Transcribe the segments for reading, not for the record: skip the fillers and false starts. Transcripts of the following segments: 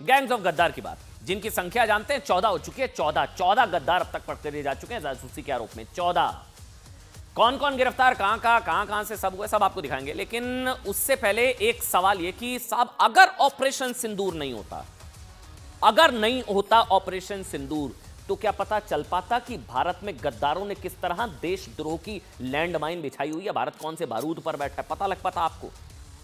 Gangs of गद्दार की बात, जिनकी संख्या जानते हैं 14 हो चुकी है। 14 गद्दार अब तक पकड़े जा चुके हैं जासूसी के आरोप में। 14 कौन कौन गिरफ्तार, कहां से सब हुए, सब आपको दिखाएंगे। लेकिन उससे पहले एक सवाल यह कि साहब अगर ऑपरेशन सिंदूर नहीं होता, अगर नहीं होता ऑपरेशन सिंदूर, तो क्या पता चल पाता कि भारत में गद्दारों ने किस तरह देशद्रोह की लैंडमाइन बिछाई हुई है, भारत कौन से बारूद पर बैठा है, पता लग पाता आपको?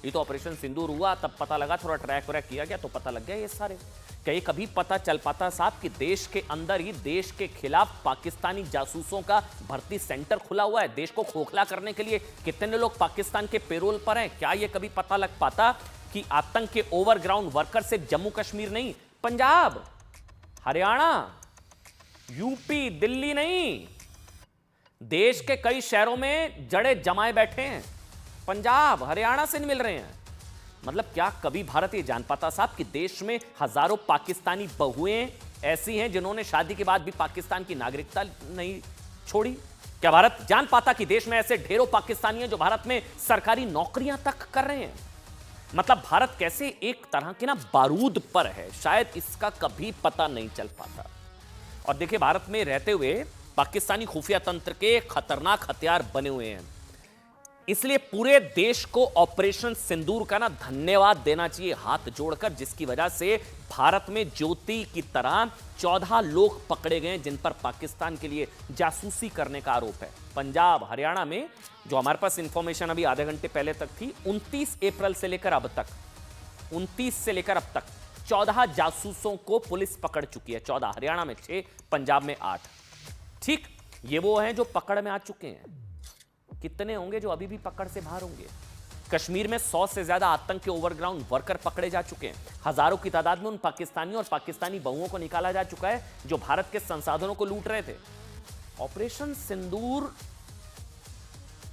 ये तो ऑपरेशन सिंदूर हुआ तब पता लगा, थोड़ा ट्रैक व्रैक किया गया तो पता लग गया ये सारे। कहीं कभी पता चल पाता साहब कि देश के अंदर ही देश के खिलाफ पाकिस्तानी जासूसों का भर्ती सेंटर खुला हुआ है, देश को खोखला करने के लिए कितने लोग पाकिस्तान के पेरोल पर हैं? क्या यह कभी पता लग पाता कि आतंक के ओवरग्राउंड वर्कर सिर्फ जम्मू कश्मीर नहीं, पंजाब, हरियाणा, यूपी, दिल्ली नहीं, देश के कई शहरों में जड़े जमाए बैठे हैं, पंजाब हरियाणा से नहीं मिल रहे हैं। मतलब क्या कभी भारत ये जान पाता साहब कि देश में हजारों पाकिस्तानी बहुएं ऐसी हैं जिन्होंने शादी के बाद भी पाकिस्तान की नागरिकता नहीं छोड़ी? क्या भारत जान पाता कि देश में ऐसे ढेरों पाकिस्तानी हैं जो भारत में सरकारी नौकरियां तक कर रहे हैं? मतलब भारत कैसे एक तरह के ना बारूद पर है, शायद इसका कभी पता नहीं चल पाता। और देखिए, भारत में रहते हुए पाकिस्तानी खुफिया तंत्र के खतरनाक हथियार बने हुए हैं, इसलिए पूरे देश को ऑपरेशन सिंदूर का ना धन्यवाद देना चाहिए हाथ जोड़कर, जिसकी वजह से भारत में ज्योति की तरह 14 लोग पकड़े गए जिन पर पाकिस्तान के लिए जासूसी करने का आरोप है। पंजाब हरियाणा में, जो हमारे पास इंफॉर्मेशन अभी आधे घंटे पहले तक थी, 29 अप्रैल से लेकर अब तक, 29 से लेकर अब तक 14 जासूसों को पुलिस पकड़ चुकी है। 14 हरियाणा में 6, पंजाब में 8। ठीक, ये वो हैं जो पकड़ में आ चुके हैं। कितने होंगे जो अभी भी पकड़ से बाहर होंगे? कश्मीर में 100 से ज्यादा आतंक के ओवरग्राउंड वर्कर पकड़े जा चुके हैं। हजारों की तादाद में उन पाकिस्तानियों और पाकिस्तानी बहुओं को निकाला जा चुका है जो भारत के संसाधनों को लूट रहे थे। ऑपरेशन सिंदूर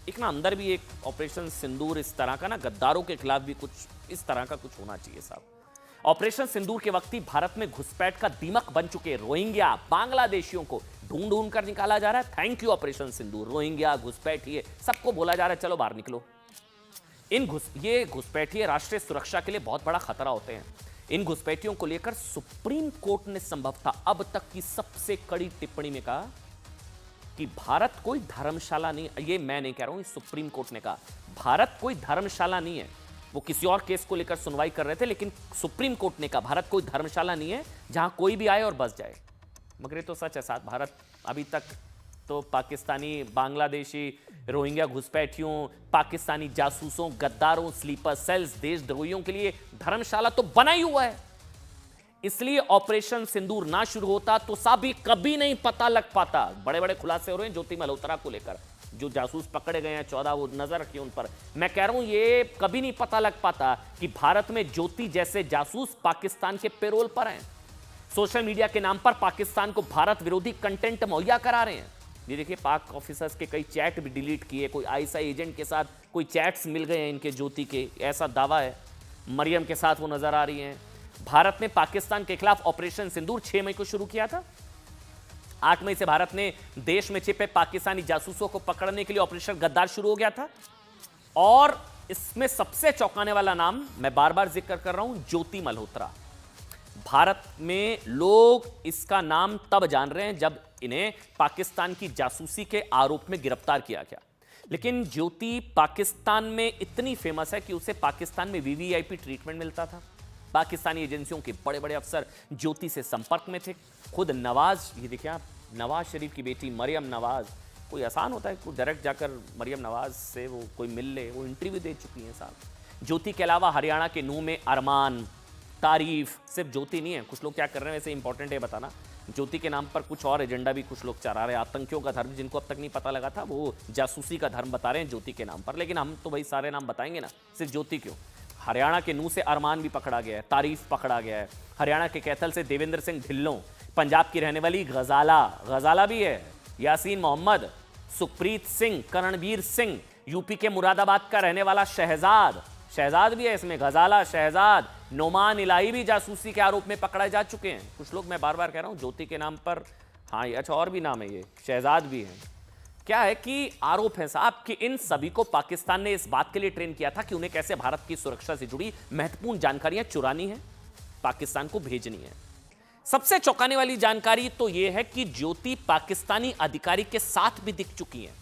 एक ना, अंदर भी एक ऑपरेशन सिंदूर इस तरह का ना, गद्दारों के खिलाफ भी कुछ इस तरह का कुछ होना चाहिए साहब। ऑपरेशन सिंदूर के वक्त ही भारत में घुसपैठ का दीमक बन चुके रोहिंग्या बांग्लादेशियों को ढूंढ ढूंढ कर निकाला जा रहा है। Thank you operation Sindoor. Rohingya घुसपैठिए, सबको बोला जा रहा है चलो बाहर निकलो। ये घुसपैठिए राष्ट्रीय सुरक्षा के लिए बहुत बड़ा खतरा होते हैं। इन घुसपैठियों को लेकर सुप्रीम कोर्ट ने संभवतः अब तक की सबसे कड़ी टिप्पणी में कहा कि भारत कोई धर्मशाला नहीं। ये मैं नहीं कह रहा हूं, सुप्रीम कोर्ट ने कहा भारत कोई धर्मशाला नहीं है। वो किसी और केस को लेकर सुनवाई कर रहे थे, लेकिन सुप्रीम कोर्ट ने कहा भारत कोई धर्मशाला नहीं है जहां कोई भी आए और बस जाए। मगर ये तो सच है साथ, भारत अभी तक तो पाकिस्तानी, बांग्लादेशी, रोहिंग्या घुसपैठियों, पाकिस्तानी जासूसों, गद्दारों, स्लीपर सेल्स, देशद्रोहियों के लिए धर्मशाला तो बना ही हुआ है। इसलिए ऑपरेशन सिंदूर ना शुरू होता तो साहब कभी नहीं पता लग पाता। बड़े बड़े खुलासे हो रहे हैं ज्योति मल्होत्रा को लेकर, जो जासूस पकड़े गए हैं 14, वो नजर रखिए उन पर। मैं कह रहा हूं ये कभी नहीं पता लग पाता कि भारत में ज्योति जैसे जासूस पाकिस्तान के पेरोल पर हैं, सोशल मीडिया के नाम पर पाकिस्तान को भारत विरोधी कंटेंट मुहैया करा रहे हैं। ये देखिए, पाक ऑफिसर्स के कई चैट भी डिलीट किए, कोई आईएसआई एजेंट के साथ कोई चैट्स मिल गए हैं इनके ज्योति के, ऐसा दावा है। मरियम के साथ वो नजर आ रही हैं। भारत ने पाकिस्तान के खिलाफ ऑपरेशन सिंदूर 6 मई को शुरू किया था। 8 मई से भारत ने देश में छिपे पाकिस्तानी जासूसों को पकड़ने के लिए ऑपरेशन गद्दार शुरू हो गया था। और इसमें सबसे चौंकाने वाला नाम मैं बार बार जिक्र कर रहा हूं, ज्योति मल्होत्रा। भारत में लोग इसका नाम तब जान रहे हैं जब इन्हें पाकिस्तान की जासूसी के आरोप में गिरफ्तार किया गया। लेकिन ज्योति पाकिस्तान में इतनी फेमस है कि उसे पाकिस्तान में वीवीआईपी ट्रीटमेंट मिलता था। पाकिस्तानी एजेंसियों के बड़े बड़े अफसर ज्योति से संपर्क में थे। खुद नवाज, ये देखिए आप, नवाज शरीफ की बेटी मरियम नवाज, कोई आसान होता है कोई डायरेक्ट जाकर मरियम नवाज से वो कोई मिल ले, वो इंटरव्यू दे चुकी हैं साहब। ज्योति के अलावा हरियाणा के नूह में अरमान, तारीफ, सिर्फ ज्योति नहीं है, कुछ लोग क्या कर रहे हैं वैसे इंपॉर्टेंट है बताना, ज्योति के नाम पर कुछ और एजेंडा भी कुछ लोग चला रहे हैं। आतंकियों का धर्म जिनको अब तक नहीं पता लगा था, वो जासूसी का धर्म बता रहे हैं ज्योति के नाम पर। लेकिन हम तो भाई सारे नाम बताएंगे ना, सिर्फ ज्योति क्यों। हरियाणा के नूह से अरमान भी पकड़ा गया है, तारीफ पकड़ा गया है। हरियाणा के कैथल से देवेंद्र सिंह ढिल्लों, पंजाब की रहने वाली गजाला भी है, यासीन मोहम्मद, सुखप्रीत सिंह, करणबीर सिंह, यूपी के मुरादाबाद का रहने वाला शहजाद भी है इसमें, गजाला, शहजाद, नोमान इलाही भी जासूसी के आरोप में पकड़े जा चुके हैं। कुछ लोग, मैं बार बार कह रहा हूं ज्योति के नाम पर, हाँ ये अच्छा और भी नाम है, ये शहजाद भी है। क्या है कि आरोप है साहब कि इन सभी को पाकिस्तान ने इस बात के लिए ट्रेन किया था कि उन्हें कैसे भारत की सुरक्षा से जुड़ी महत्वपूर्ण जानकारियां चुरानी है। पाकिस्तान को भेजनी है। सबसे चौंकाने वाली जानकारी तो यह है कि ज्योति पाकिस्तानी अधिकारी के साथ भी दिख चुकी है।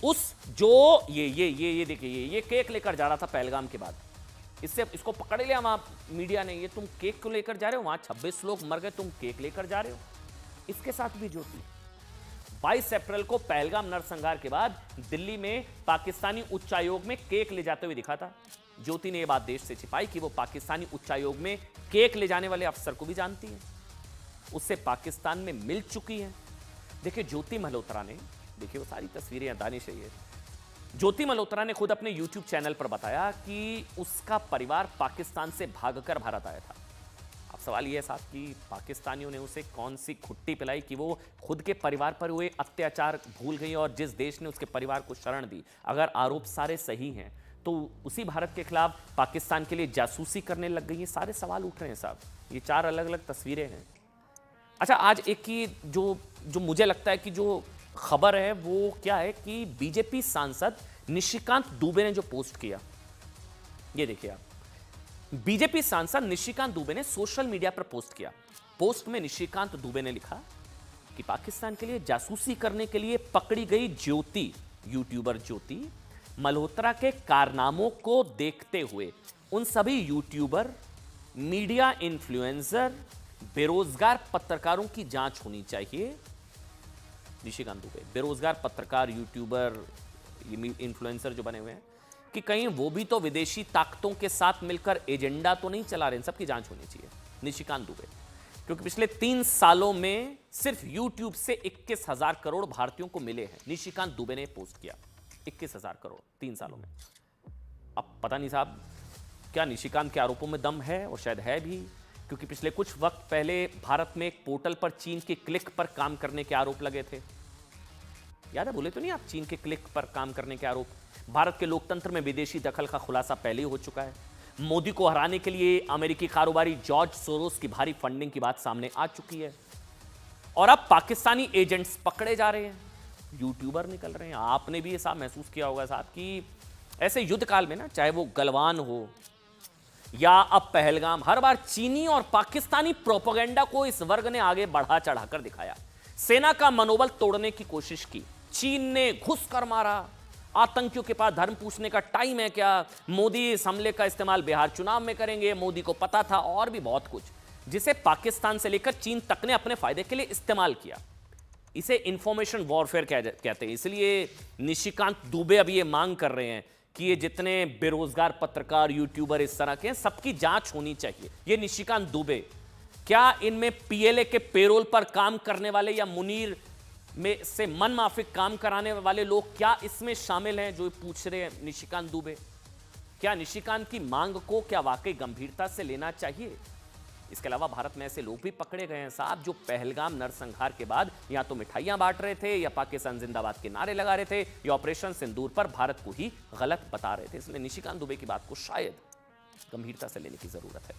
उस जो ये देखिए, ये केक लेकर जा रहा था पहलगाम के बाद, इसको पकड़ लिया वहां मीडिया ने, ये तुम केक क्यों लेकर जा रहे हो, वहां 26 लोग मर गए, तुम केक लेकर जा रहे हो। इसके साथ भी ज्योति 22 अप्रैल को पहलगाम नरसंहार के बाद दिल्ली में पाकिस्तानी उच्चायोग में केक ले जाते हुए दिखा था। ज्योति ने यह बात देश से छिपाई कि वो पाकिस्तानी उच्चायोग में केक ले जाने वाले अफसर को भी जानती है, उससे पाकिस्तान में मिल चुकी है। देखिए ज्योति मल्होत्रा ने, देखिए वो सारी तस्वीरें दानिश है, ज्योति मल्होत्रा ने खुद अपने YouTube चैनल पर बताया कि उसका परिवार पाकिस्तान से भागकर भारत आया था। अब सवाल यह है साहब कि पाकिस्तानियों ने उसे कौन सी खुट्टी पिलाई कि वो खुद के परिवार पर हुए अत्याचार भूल गई और जिस देश ने उसके परिवार को शरण दी, अगर आरोप सारे सही हैं तो उसी भारत के खिलाफ पाकिस्तान के लिए जासूसी करने लग गई। ये सारे सवाल उठ रहे हैं साहब, ये 4 अलग अलग तस्वीरें हैं। अच्छा, आज एक की जो मुझे लगता है कि जो खबर है वो क्या है कि बीजेपी सांसद निशिकांत दुबे ने जो पोस्ट किया, ये देखिए आप, बीजेपी सांसद निशिकांत दुबे ने सोशल मीडिया पर पोस्ट किया। पोस्ट में निशिकांत दुबे ने लिखा कि पाकिस्तान के लिए जासूसी करने के लिए पकड़ी गई ज्योति, यूट्यूबर ज्योति मल्होत्रा के कारनामों को देखते हुए उन सभी यूट्यूबर, मीडिया इन्फ्लुएंसर, बेरोजगार पत्रकारों की जांच होनी चाहिए। निशिकांत दुबे बेरोजगार पत्रकार, यूट्यूबर, इन्फ्लुएंसर जो बने हुए हैं, कि कहीं वो भी तो विदेशी ताकतों के साथ मिलकर एजेंडा तो नहीं चला रहे हैं, सबकी जांच होनी चाहिए। निशिकांत दुबे, क्योंकि पिछले 3 सालों में सिर्फ यूट्यूब से 21,000 करोड़ भारतीयों को मिले हैं। निशिकांत दुबे ने पोस्ट किया 21,000 करोड़ 3 सालों में। अब पता नहीं साहब क्या निशिकांत के आरोपों में दम है, और शायद है भी, क्योंकि पिछले कुछ वक्त पहले भारत में एक पोर्टल पर चीन के क्लिक पर काम करने के आरोप लगे थे। याद है, बोले तो नहीं आप, चीन के क्लिक पर काम करने के आरोप। भारत के लोकतंत्र में विदेशी दखल का खुलासा पहले ही हो चुका है। मोदी को हराने के लिए अमेरिकी कारोबारी जॉर्ज सोरोस की भारी फंडिंग की बात सामने आ चुकी है, और अब पाकिस्तानी एजेंट्स पकड़े जा रहे हैं, यूट्यूबर निकल रहे हैं। आपने भी ये साहब महसूस किया होगा साहब कि ऐसे युद्ध काल में ना, चाहे वो गलवान हो या अब पहलगाम, हर बार चीनी और पाकिस्तानी प्रोपेगेंडा को इस वर्ग ने आगे बढ़ा चढ़ाकर दिखाया। सेना का मनोबल तोड़ने की कोशिश की, चीन ने घुस कर मारा, आतंकियों के पास धर्म पूछने का टाइम है क्या, मोदी इस हमले का इस्तेमाल बिहार चुनाव में करेंगे, मोदी को पता था, और भी बहुत कुछ, जिसे पाकिस्तान से लेकर चीन तक ने अपने फायदे के लिए इस्तेमाल किया। इसे इंफॉर्मेशन वॉरफेयर कहते हैं। इसलिए निशिकांत दुबे अभी ये मांग कर रहे हैं कि ये जितने बेरोजगार पत्रकार, यूट्यूबर इस तरह के हैं, सबकी जांच होनी चाहिए। ये निशिकांत दुबे, क्या इनमें पीएलए के पेरोल पर काम करने वाले या मुनीर में से मन माफिक काम कराने वाले लोग क्या इसमें शामिल हैं, जो पूछ रहे हैं निशिकांत दुबे? क्या निशिकांत की मांग को क्या वाकई गंभीरता से लेना चाहिए? इसके अलावा भारत में ऐसे लोग भी पकड़े गए हैं साहब, जो पहलगाम नरसंहार के बाद या तो मिठाइयां बांट रहे थे, या पाकिस्तान जिंदाबाद के नारे लगा रहे थे, या ऑपरेशन सिंदूर पर भारत को ही गलत बता रहे थे। इसलिए निशिकांत दुबे की बात को शायद गंभीरता से लेने की जरूरत है।